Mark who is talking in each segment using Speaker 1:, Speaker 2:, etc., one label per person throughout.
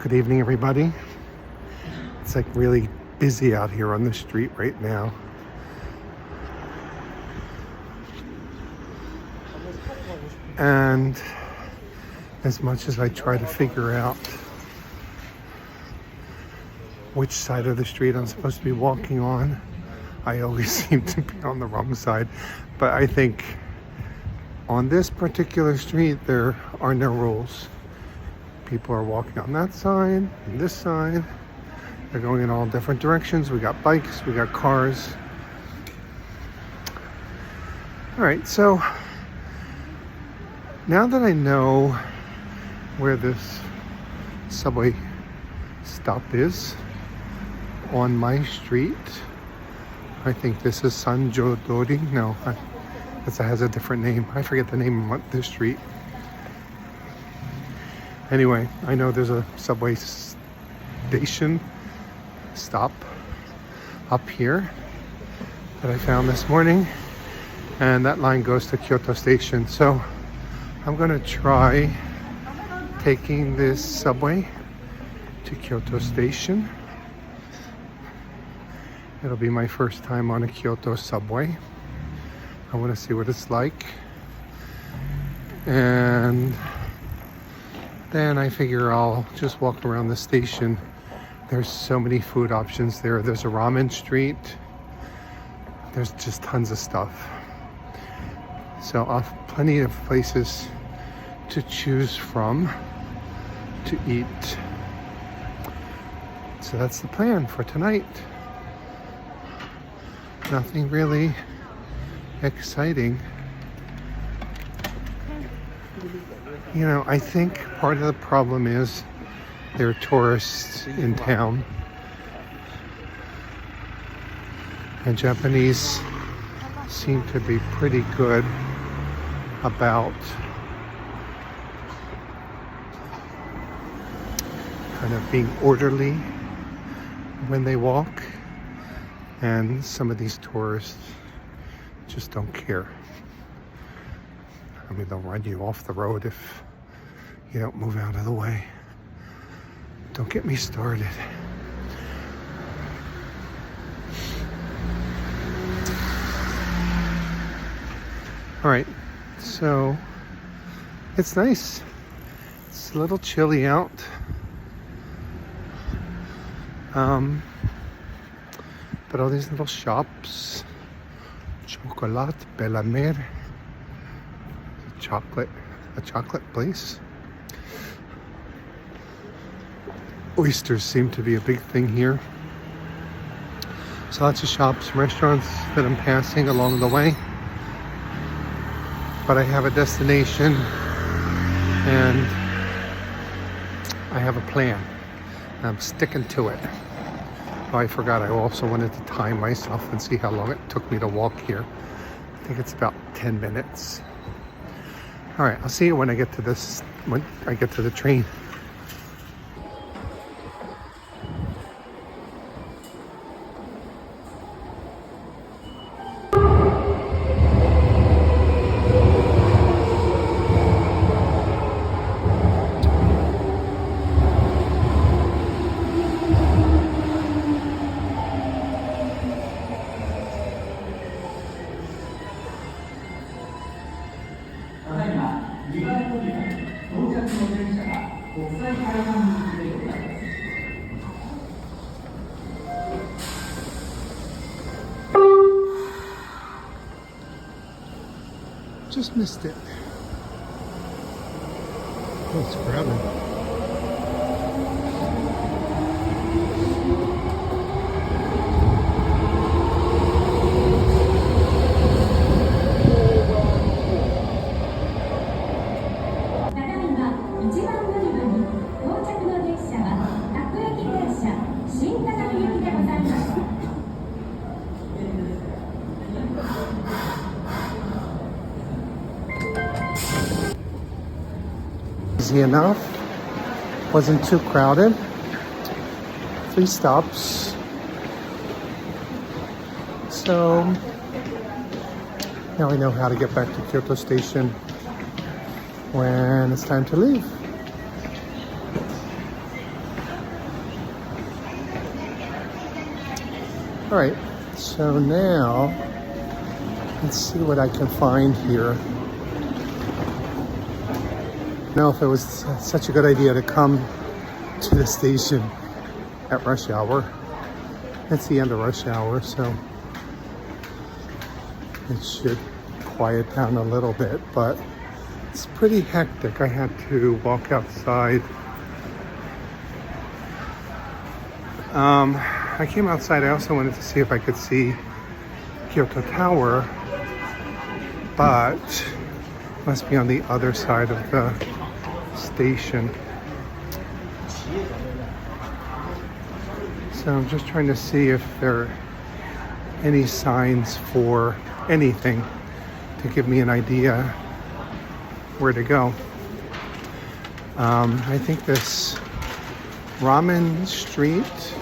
Speaker 1: Good evening, everybody. It's like really busy out here on the street right now. And as much as I try to figure out which side of the street I'm supposed to be walking on, I always seem to be on the wrong side. But I think on this particular street, there are no rules. People are walking on that side and this side. They're going in all different directions. We got bikes, we got cars. All right, so now that I know where this subway stop is on my street, I think this is Sanjodori. No, it has a different name. I forget the name of this street. Anyway, I know there's a subway station stop up here that I found this morning, and that line goes to Kyoto Station. So I'm gonna try taking this subway to Kyoto Station. It'll be my first time on a Kyoto subway. I want to see what it's like, and then I figure I'll just walk around the station. There's so many food options there. There's a Ramen Street. There's just tons of stuff. So I'll have plenty of places to choose from to eat. So that's the plan for tonight. Nothing really exciting. You know, I think part of the problem is there are tourists in town, and Japanese seem to be pretty good about kind of being orderly when they walk, and some of these tourists just don't care. I mean, they'll run you off the road if you don't move out of the way. Don't get me started. All right, so it's nice. It's a little chilly out. But all these little shops, chocolate, Bella Mer, a chocolate place. Oysters seem to be a big thing here. So lots of shops, restaurants that I'm passing along the way. But I have a destination and I have a plan. I'm sticking to it. Oh, I forgot, I also wanted to time myself and see how long it took me to walk here. I think it's about 10 minutes. All right, I'll see you when I get to the train. Just missed it. Oh, it's crowded. Easy enough. Wasn't too crowded. 3 stops. So now I know how to get back to Kyoto Station when it's time to leave. All right, so now let's see what I can find here. I don't know if it was such a good idea to come to the station at rush hour. It's the end of rush hour, so it should quiet down a little bit, but it's pretty hectic. I had to walk outside. I came outside. I also wanted to see if I could see Kyoto Tower, but it must be on the other side of the station. So I'm just trying to see if there are any signs for anything to give me an idea where to go. I think this Ramen Street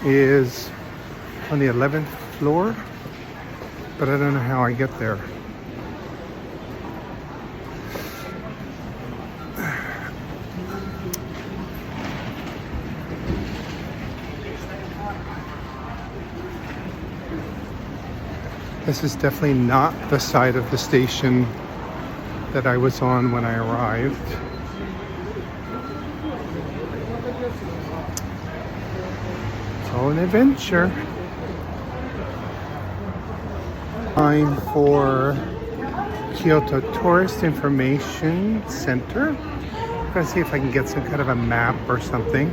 Speaker 1: is on the 11th floor, but I don't know how I get there. This is definitely not the side of the station that I was on when I arrived. It's all an adventure. Time for Kyoto Tourist Information Center. I'm gonna see if I can get some kind of a map or something,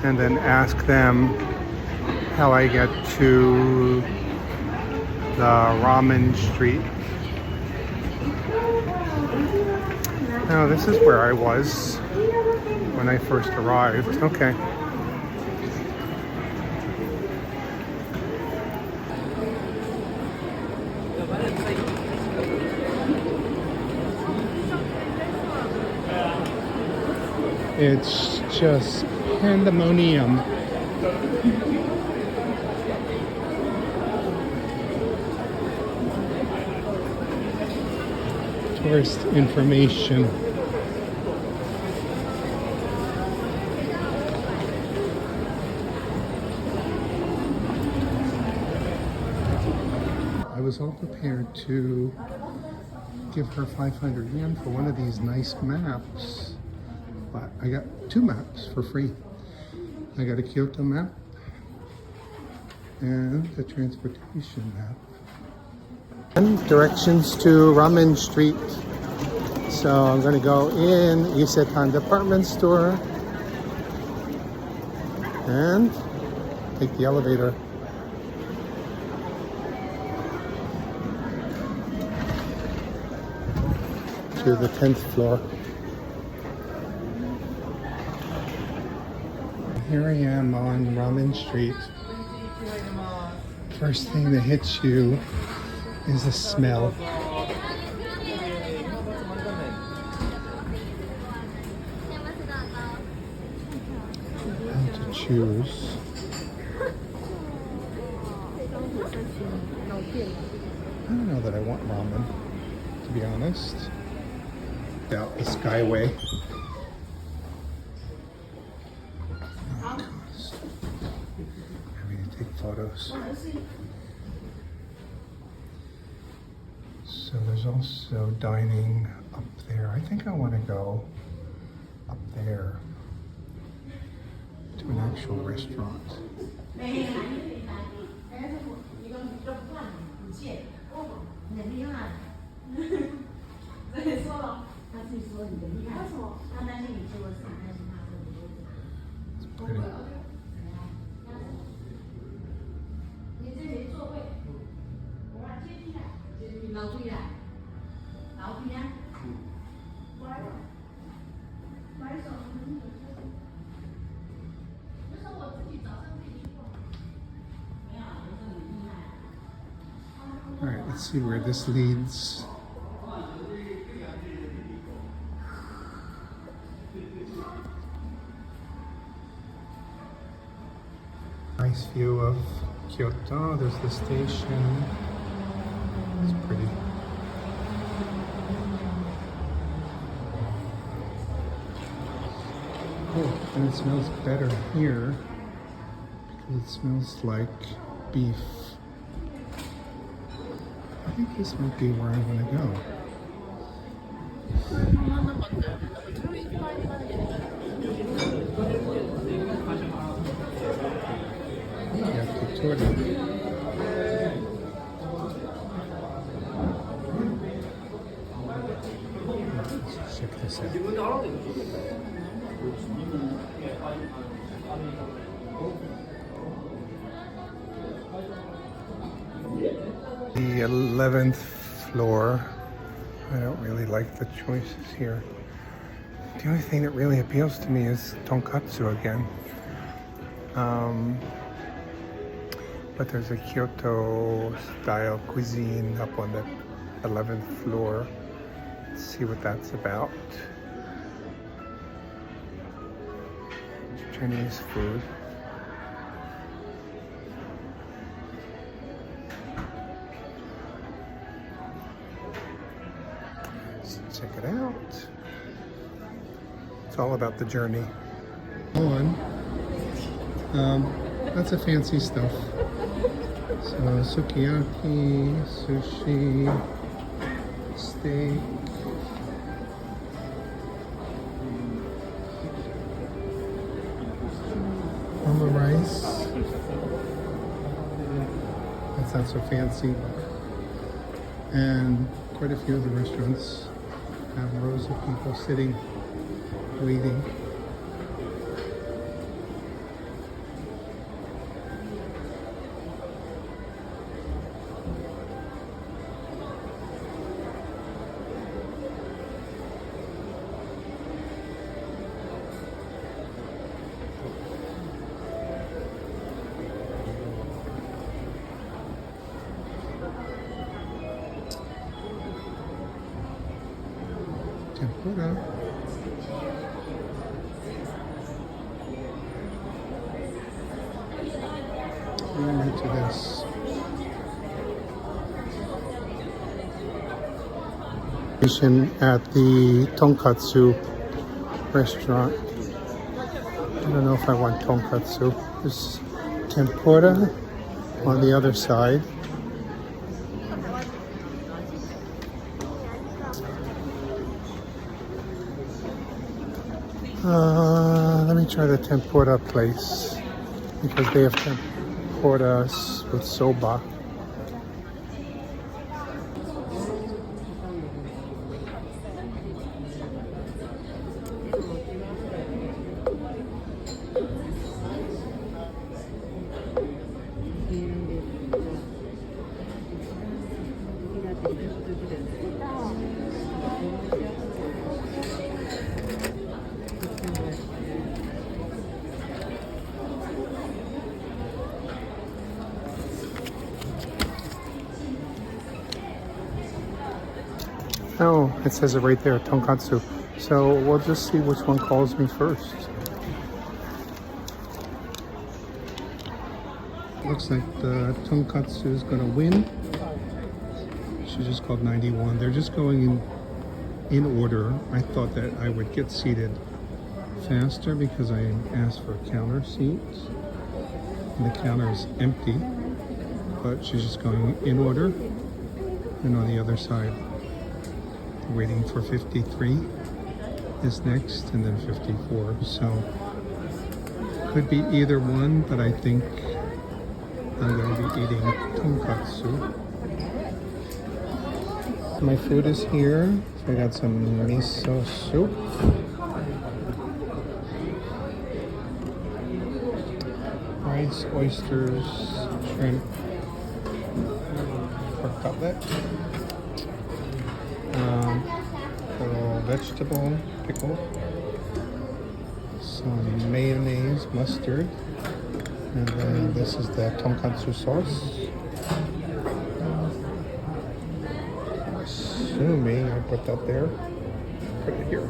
Speaker 1: and then ask them how I get to the Ramen Street. Now, this is where I was when I first arrived. Okay. It's just pandemonium. Tourist information. I was all prepared to give her 500 yen for one of these nice maps, but I got 2 maps for free. I got a Kyoto map and a transportation map. And directions to Ramen Street. So I'm gonna go in Isetan department store and take the elevator. To the 10th floor. Here I am on Ramen Street. First thing that hits you is the smell. How to choose. I don't know that I want ramen, to be honest. Out the Skyway. Oh, I need to take photos. So there's also dining up there. I think I want to go up there to an actual restaurant. It's pretty. All right, let's see where this leads. Nice view of Kyoto. There's the station. It's pretty. Oh, and it smells better here It smells like beef. I think this might be where I want to go. Let's check this out. The 11th floor. I don't really like the choices here. The only thing that really appeals to me is tonkatsu again. But there's a Kyoto style cuisine up on the 11th floor. Let's see what that's about. Chinese food. Let's check it out. It's all about the journey. That's a fancy stuff. So sukiyaki, sushi, steak. Rice. That's not so fancy. And quite a few of the restaurants have rows of people sitting, waiting. Tempura. I'm into this. At the tonkatsu restaurant. I don't know if I want tonkatsu. There's tempura on the other side. Let me try the tempura place because they have tempura with soba. Oh, it says it right there, tonkatsu. So we'll just see which one calls me first. Looks like the tonkatsu is going to win. She just called 91. They're just going in order. I thought that I would get seated faster because I asked for a counter seat. And the counter is empty, but she's just going in order. And on the other side, waiting for 53 is next, and then 54. So could be either one, but I think I'm going to be eating tonkatsu. My food is here. So I got some miso soup. Rice, oysters, shrimp, pork cutlet. A little vegetable pickle, some mayonnaise, mustard, and then this is the tonkatsu sauce. I'm assuming I put that there, put it here.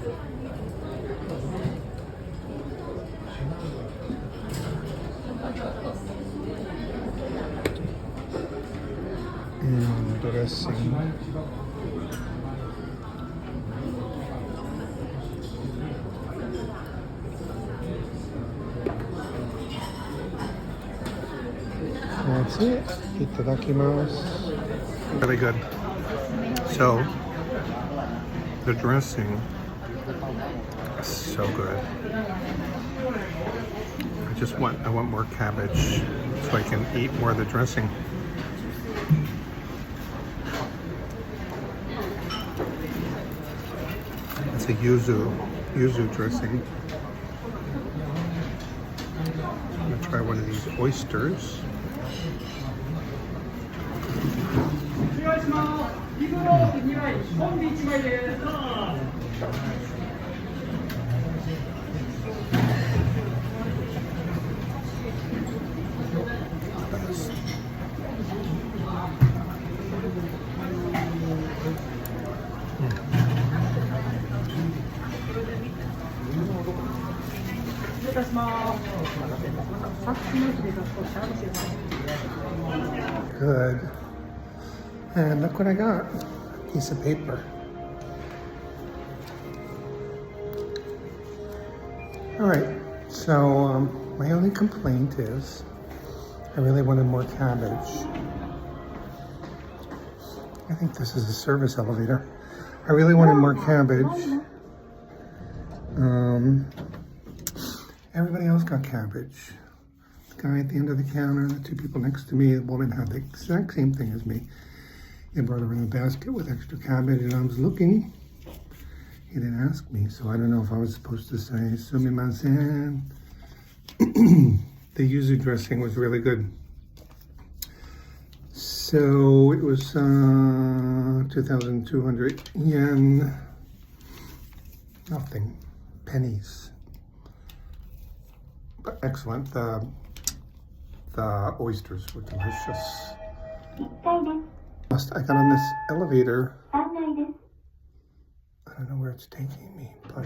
Speaker 1: And dressing. that's it. Itadakimasu. Really good. So, the dressing is so good. I want more cabbage so I can eat more of the dressing. It's a yuzu dressing. I'm gonna try one of these oysters. Good. And look what I got. A piece of paper. Alright, so my only complaint is I really wanted more cabbage. I think this is a service elevator. I really wanted more cabbage. Everybody else got cabbage. The guy at the end of the counter, the two people next to me, the woman had the exact same thing as me. He brought her in a basket with extra cabbage, and I was looking. He didn't ask me, so I don't know if I was supposed to say sumimasen. The yuzu dressing was really good. So it was 2,200 yen. Nothing. Pennies. But excellent. The oysters were delicious. I got on this elevator. I don't know where it's taking me, but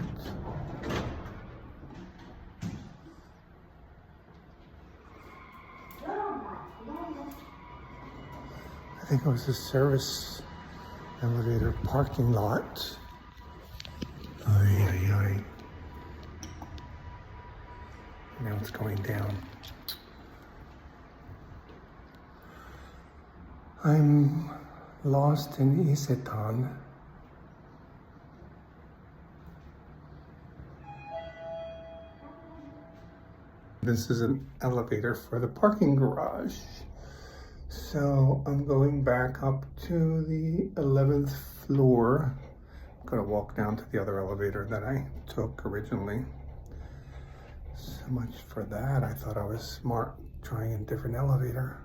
Speaker 1: I think it was a service elevator parking lot. Ay, ay, ay. Now it's going down. I'm lost in Isetan. This is an elevator for the parking garage. So I'm going back up to the 11th floor. I'm gonna walk down to the other elevator that I took originally. So much for that. I thought I was smart trying a different elevator.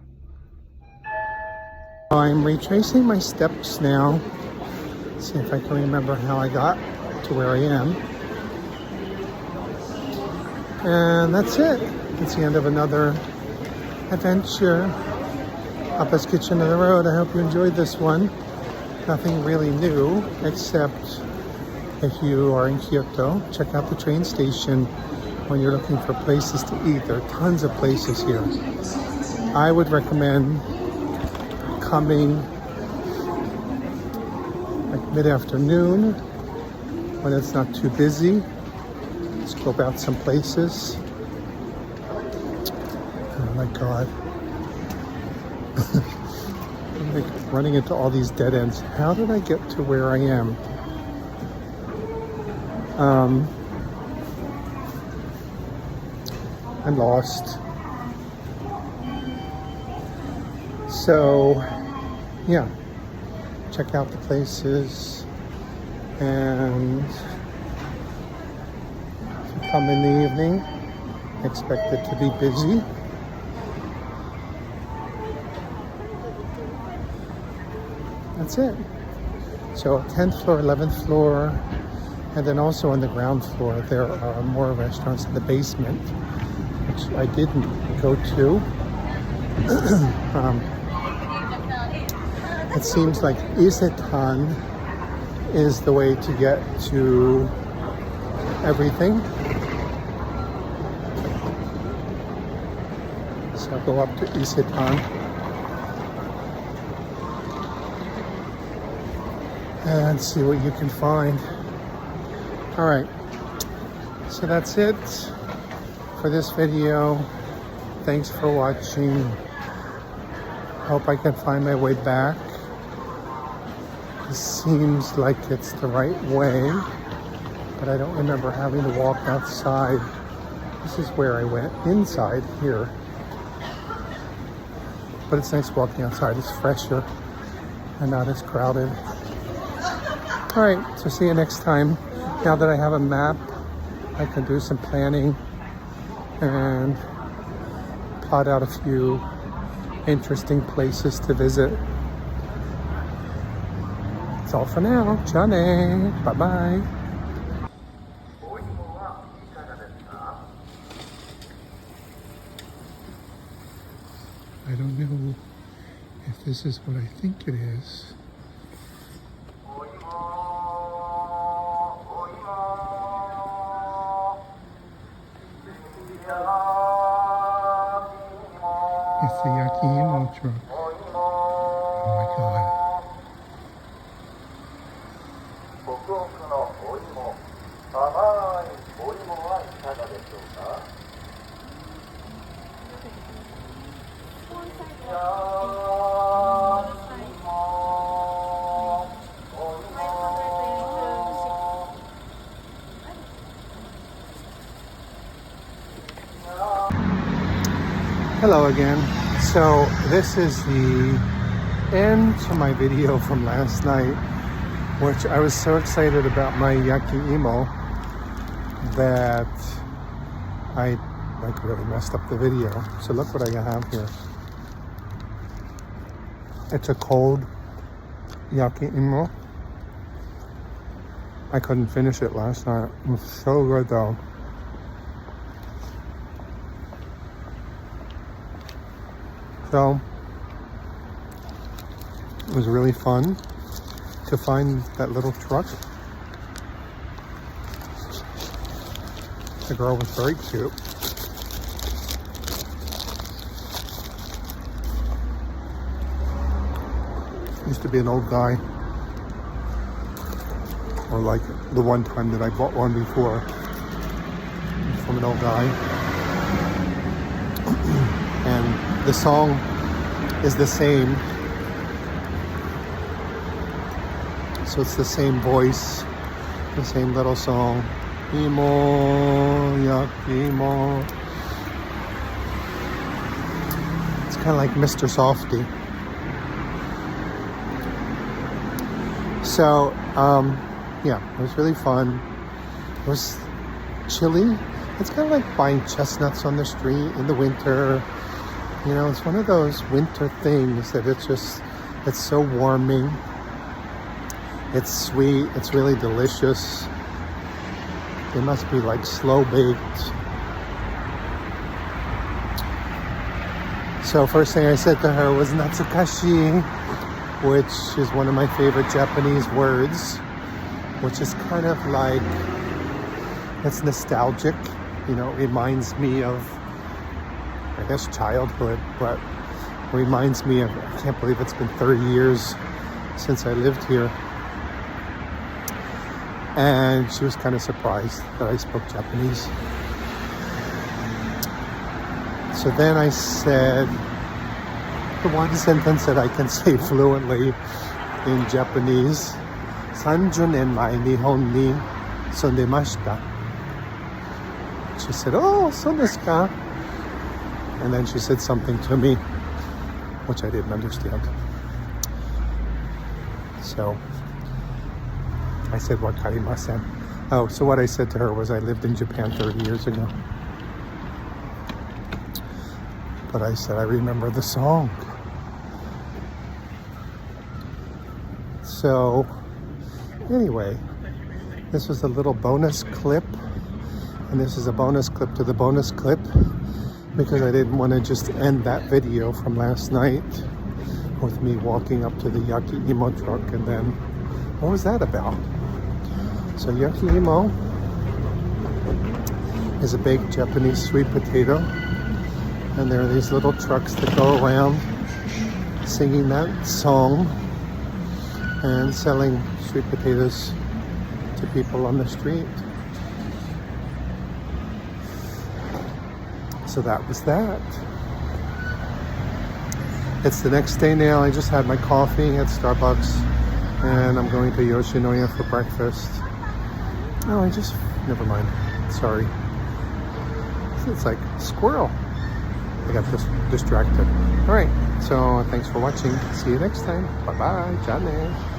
Speaker 1: I'm retracing my steps now. See if I can remember how I got to where I am. And that's it. It's the end of another adventure up this kitchen of the road. I hope you enjoyed this one. Nothing really new, except if you are in Kyoto, check out the train station when you're looking for places to eat. There are tons of places here. I would recommend coming like mid-afternoon when it's not too busy. Scope out some places. Oh my God. I'm like running into all these dead ends. How did I get to where I am? I'm lost. So, yeah, check out the places, and if you come in the evening, expect it to be busy. That's it. So 10th floor, 11th floor, and then also on the ground floor, there are more restaurants in the basement, which I didn't go to. It seems like Isetan is the way to get to everything. So I'll go up to Isetan and see what you can find. All right, so that's it for this video. Thanks for watching. Hope I can find my way back. It seems like it's the right way, but I don't remember having to walk outside. This is where I went, inside here. But it's nice walking outside. It's fresher and not as crowded. All right, so see you next time. Now that I have a map, I can do some planning and plot out a few interesting places to visit. That's all for now. Johnny, bye-bye. I don't know if this is what I think it is. It's the Yakimo truck. Oh my god. Hello again. So this is the end to my video from last night, which I was so excited about my Yakimo that I like really messed up the video. So look what I have here. It's a cold Yakimo. I couldn't finish it last night. It was so good though. So it was really fun to find that little truck. The girl was very cute. Used to be an old guy, or like the one time that I bought one before from an old guy. And the song is the same, so it's the same voice, the same little song. Imo, Yakimo. It's kind of like Mr. Softy. So, yeah, it was really fun. It was chilly. It's kind of like buying chestnuts on the street in the winter. You know, it's one of those winter things that it's so warming. It's sweet. It's really delicious. They must be like slow baked. So first thing I said to her was natsukashi, which is one of my favorite Japanese words, which is kind of like, it's nostalgic. You know, it reminds me of, I guess, childhood, but reminds me of, I can't believe it's been 30 years since I lived here. And she was kind of surprised that I spoke Japanese. So then I said, the one sentence that I can say fluently in Japanese, 30年前日本に住んでました. She said, oh, そうですか? And then she said something to me, which I didn't understand. So I said, wakarimasen. Oh, so what I said to her was I lived in Japan 30 years ago. But I said, I remember the song. So anyway, this was a little bonus clip. And this is a bonus clip to the bonus clip, because I didn't want to just end that video from last night with me walking up to the Yakimo truck and then, what was that about? So Yakimo is a baked Japanese sweet potato, and there are these little trucks that go around singing that song and selling sweet potatoes to people on the street. So that was that. It's the next day now. I just had my coffee at Starbucks, and I'm going to Yoshinoya for breakfast. Oh, never mind. Sorry. It's like squirrel. I got distracted. All right. So thanks for watching. See you next time. Bye bye. Jane.